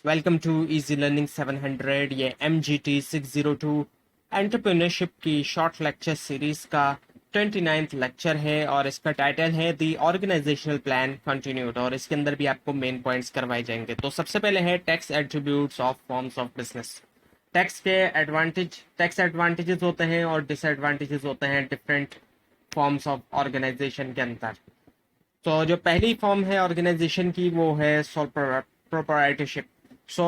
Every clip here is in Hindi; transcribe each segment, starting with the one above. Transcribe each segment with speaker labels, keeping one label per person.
Speaker 1: Welcome to easy learning 700। ये MGT 602 एंटरप्रेन्योरशिप की शॉर्ट लेक्चर सीरीज का 29th लेक्चर है और इसका टाइटल है दी ऑर्गेनाइजेशनल प्लान कंटिन्यूड। और इसके अंदर भी आपको मेन पॉइंट्स करवाए जाएंगे। तो सबसे पहले है tax attributes of forms of business. Tax advantages होते हैं और डिसएडवांटेजेस होते हैं डिफरेंट फॉर्म्स ऑफ ऑर्गेनाइजेशन के अंदर। तो जो पहली फॉर्म है ऑर्गेनाइजेशन की वो है sole proprietorship. So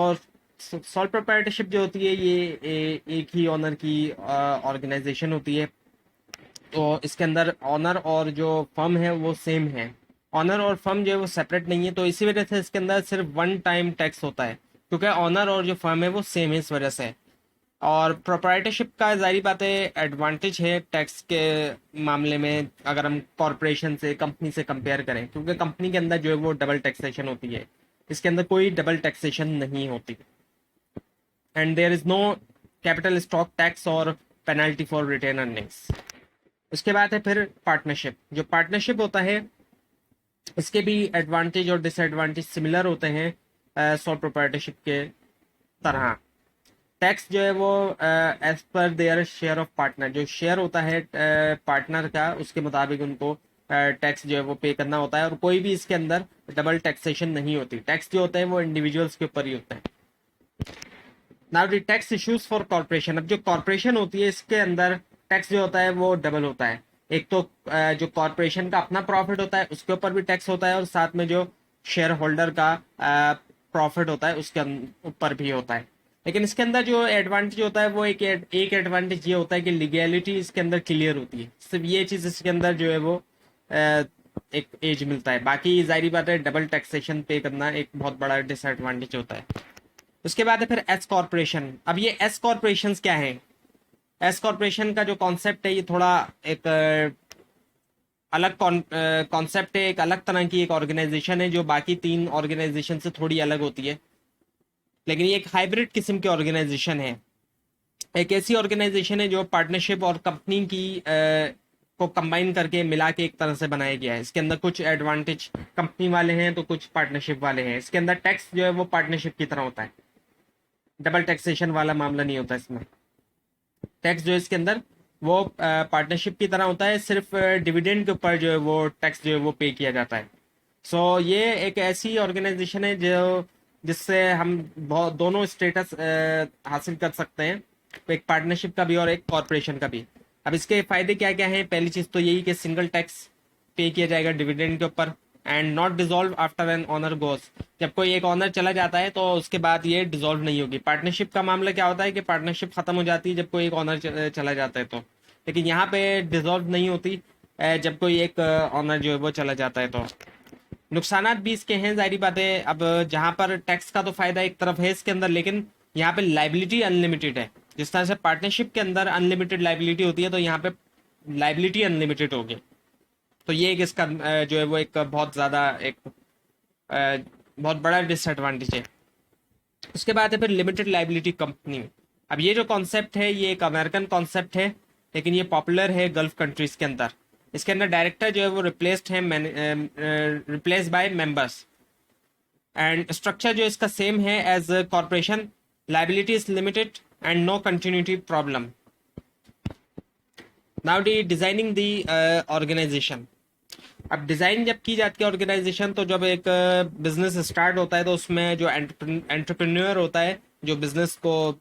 Speaker 1: sole proprietorship जो होती है ये एक ही ऑनर की ऑर्गेनाइजेशन होती है। तो इसके अंदर ऑनर और जो फर्म है वो सेम है। ऑनर और फर्म जो है वो सेपरेट नहीं है, तो इसी वजह से इसके अंदर सिर्फ वन टाइम टैक्स होता है, क्योंकि ऑनर और जो फर्म है वो सेम है इस वजह से। और प्रोप्राइटरशिप का जारी बात है एडवांटेज है टैक्स के मामले में, अगर हम कॉरपोरेशन से कंपनी से कंपेयर करें, क्योंकि कंपनी के अंदर जो है वो डबल टैक्सेशन होती है, इसके अंदर कोई डबल टैक्सेशन नहीं होती। And there is no capital stock tax और पेनल्टी फॉर रिटेन अर्निंग्स। उसके बाद है फिर पार्टनरशिप। जो पार्टनरशिप होता है इसके भी एडवांटेज और डिसएडवांटेज सिमिलर होते हैं सोल प्रोप्राइटरशिप के तरह। टैक्स जो है वो एज पर देयर शेयर ऑफ पार्टनर, जो शेयर होता है पार्टनर का उसके मुताबिक उनको टैक्स जो है वो पे करना होता है, और कोई भी इसके अंदर डबल टैक्सेशन नहीं होती। टैक्स जो होते हैं वो इंडिविजुअल्स के ऊपर ही होते हैं। Now the tax issues for corporation. अब जो कॉर्पोरेशन होती है इसके अंदर टैक्स जो होता है वो डबल होता है। एक तो जो कॉर्पोरेशन का अपना प्रॉफिट होता है उसके ऊपर भी टैक्स होता है, और साथ में जो शेयर होल्डर का प्रॉफिट होता है उसके ऊपर भी होता है। लेकिन इसके अंदर जो एडवांटेज होता है वो एक एडवांटेज ये होता है कि लीगैलिटी इसके अंदर क्लियर होती है। सिर्फ ये चीज इसके अंदर जो है वो एक एज मिलता है। बाकी जाहिर बात है डबल टैक्सेशन पे करना एक बहुत बड़ा डिसएडवांटेज होता है। उसके बाद है फिर एस कॉर्पोरेशन। अब ये एस कॉर्पोरेशन क्या है? एस कॉर्पोरेशन का जो कॉन्सेप्ट है ये थोड़ा एक अलग कॉन्सेप्ट है, एक अलग तरह की एक ऑर्गेनाइजेशन है जो बाकी तीन ऑर्गेनाइजेशन से थोड़ी अलग होती है। लेकिन ये एक हाइब्रिड किस्म की ऑर्गेनाइजेशन है। एक ऐसी ऑर्गेनाइजेशन है जो पार्टनरशिप और कंपनी की को कंबाइन करके मिला के एक तरह से बनाया गया है। इसके अंदर कुछ एडवांटेज कंपनी वाले हैं तो कुछ पार्टनरशिप वाले हैं। इसके अंदर टैक्स जो है वो पार्टनरशिप की तरह होता है, डबल टैक्सेशन वाला मामला नहीं होता इसमें। टैक्स जो है इसके अंदर वो पार्टनरशिप की तरह होता है, सिर्फ डिविडेंड के ऊपर जो है वो टैक्स जो है वो पे किया जाता है। ये एक ऐसी ऑर्गेनाइजेशन है जो जिससे हम बहुत दोनों स्टेटस हासिल कर सकते हैं, एक पार्टनरशिप का भी और एक कॉरपोरेशन का भी। अब इसके फायदे क्या क्या हैं? पहली चीज तो यही कि सिंगल टैक्स पे किया जाएगा डिविडेंड के ऊपर, and not dissolve after an owner goes. जब कोई एक ऑनर चला जाता है तो उसके बाद ये डिसॉल्व नहीं होगी। पार्टनरशिप का मामला क्या होता है कि पार्टनरशिप खत्म हो जाती है जब कोई एक ऑनर चला जाता है तो, लेकिन यहाँ पे डिसॉल्व नहीं होती जब कोई एक ऑनर जो है वो चला जाता है तो। नुकसानात भी इसके हैं, जाहिर बात है। अब जहां पर टैक्स का तो फायदा एक तरफ है इसके अंदर, लेकिन यहाँ पे लाइबिलिटी अनलिमिटेड है। जिस तरह से पार्टनरशिप के अंदर अनलिमिटेड लाइबिलिटी होती है, तो यहाँ पे लाइबिलिटी अनलिमिटेड होगी। तो ये एक इसका जो है वो एक बहुत ज्यादा एक बहुत बड़ा डिसएडवांटेज है। उसके बाद है फिर लिमिटेड लाइबिलिटी कंपनी। अब ये जो कॉन्सेप्ट है ये एक अमेरिकन कॉन्सेप्ट है, लेकिन ये पॉपुलर है गल्फ कंट्रीज के अंदर। इसके अंदर डायरेक्टर जो है वो replace by members, and structure जो इसका सेम है as corporation. Liability is limited and no continuity problem. Now the designing the organization. अब डिजाइन जब की जाती है ऑर्गेनाइजेशन, तो जब एक बिजनेस स्टार्ट होता है तो उसमें जो एंटरप्रेन्योर होता है, जो बिजनेस को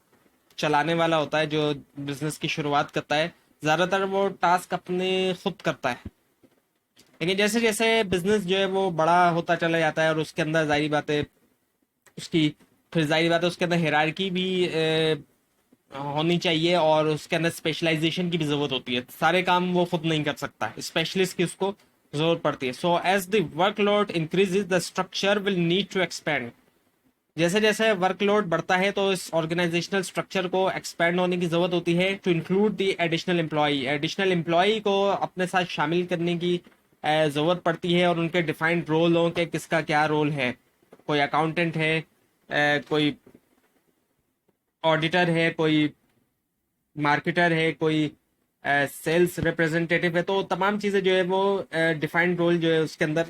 Speaker 1: चलाने वाला होता है, जो बिजनेस की शुरुआत करता है, ज्यादातर वो टास्क अपने खुद करता है। लेकिन जैसे जैसे बिजनेस जो है वो बड़ा होता चला जाता है और उसके अंदर जाहिर बात है उसकी फिर जाहिर बात है उसके अंदर हिरारकी भी होनी चाहिए, और उसके अंदर स्पेशलाइजेशन की भी जरूरत होती है। सारे काम वो खुद नहीं कर सकता, स्पेशलिस्ट की उसको जरूरत पड़ती है। So as the workload increases the structure will need to expand. जैसे जैसे वर्कलोड बढ़ता है तो इस ऑर्गेनाइजेशनल स्ट्रक्चर को एक्सपेंड होने की जरूरत होती है, to include the additional employ. Additional employ को अपने साथ शामिल करने की जरूरत पड़ती है, और उनके डिफाइंड रोल हो कि किसका क्या रोल है। कोई अकाउंटेंट है, कोई ऑडिटर है, कोई मार्केटर है, कोई सेल्स रिप्रेजेंटेटिव है। तो तमाम चीजें जो है वो डिफाइंड रोल जो है उसके अंदर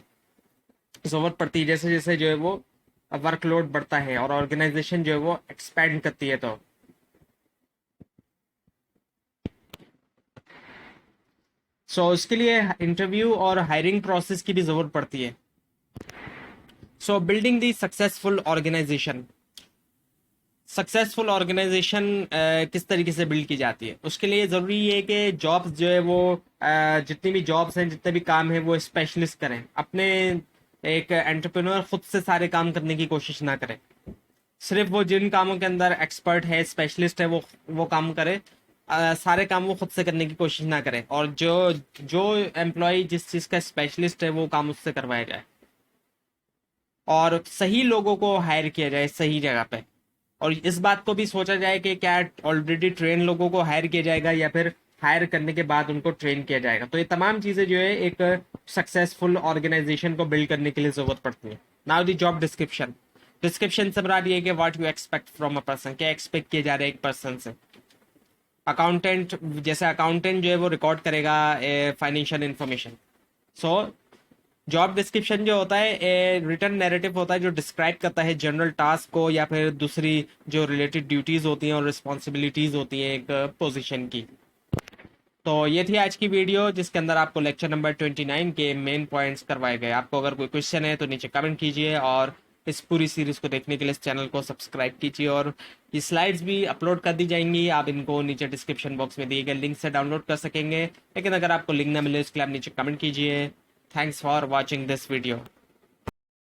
Speaker 1: जरूरत पड़ती है जैसे जैसे जो है वो वर्कलोड बढ़ता है और ऑर्गेनाइजेशन जो है वो एक्सपैंड करती है। तो इसके लिए इंटरव्यू और हायरिंग प्रोसेस की भी जरूरत पड़ती है। बिल्डिंग दी सक्सेसफुल ऑर्गेनाइजेशन। सक्सेसफुल ऑर्गेनाइजेशन किस तरीके से बिल्ड की जाती है, उसके लिए ज़रूरी है कि जॉब्स जो है वो जितनी भी जॉब्स हैं, जितने भी काम हैं, वो स्पेशलिस्ट करें अपने। एक एंटरप्रेन्योर खुद से सारे काम करने की कोशिश ना करे। सिर्फ वो जिन कामों के अंदर एक्सपर्ट है, स्पेशलिस्ट है, वो काम करे। सारे काम वो खुद से करने की कोशिश ना करे, और जो जो एम्प्लॉय जिस चीज़ का स्पेशलिस्ट है वो काम उससे करवाया जाए, और सही लोगों को हायर किया जाए सही जगह पे। और इस बात को भी सोचा जाए कि क्या ऑलरेडी ट्रेन लोगों को हायर किया जाएगा या फिर हायर करने के बाद उनको ट्रेन किया जाएगा। तो ये तमाम चीज़ें जो है एक सक्सेसफुल ऑर्गेनाइजेशन को बिल्ड करने के लिए ज़रूरत पड़ती है। Now the job description. Description से मुराद ये है कि what you expect from a person, क्या एक्सपेक्ट किया जा रहा है एक पर्सन से। अकाउंटेंट, जैसे अकाउंटेंट जो है वो रिकॉर्ड करेगा financial information. So job description जो होता है रिटर्न नैरेटिव होता है जो डिस्क्राइब करता है जनरल टास्क को या फिर दूसरी जो रिलेटेड ड्यूटीज होती हैं और रिस्पॉन्सिबिलिटीज होती हैं एक पोजीशन की। तो ये थी आज की वीडियो जिसके अंदर आपको लेक्चर नंबर 29 के मेन पॉइंट्स करवाए गए। आपको अगर कोई क्वेश्चन है तो नीचे कमेंट कीजिए, और इस पूरी सीरीज को देखने के लिए इस चैनल को सब्सक्राइब कीजिए। और ये स्लाइड्स भी अपलोड कर दी जाएंगी, आप इनको नीचे डिस्क्रिप्शन बॉक्स में दिए गए लिंक से डाउनलोड कर सकेंगे। लेकिन अगर आपको लिंक ना मिले उसके लिए आप नीचे कमेंट कीजिए। Thanks for watching this video.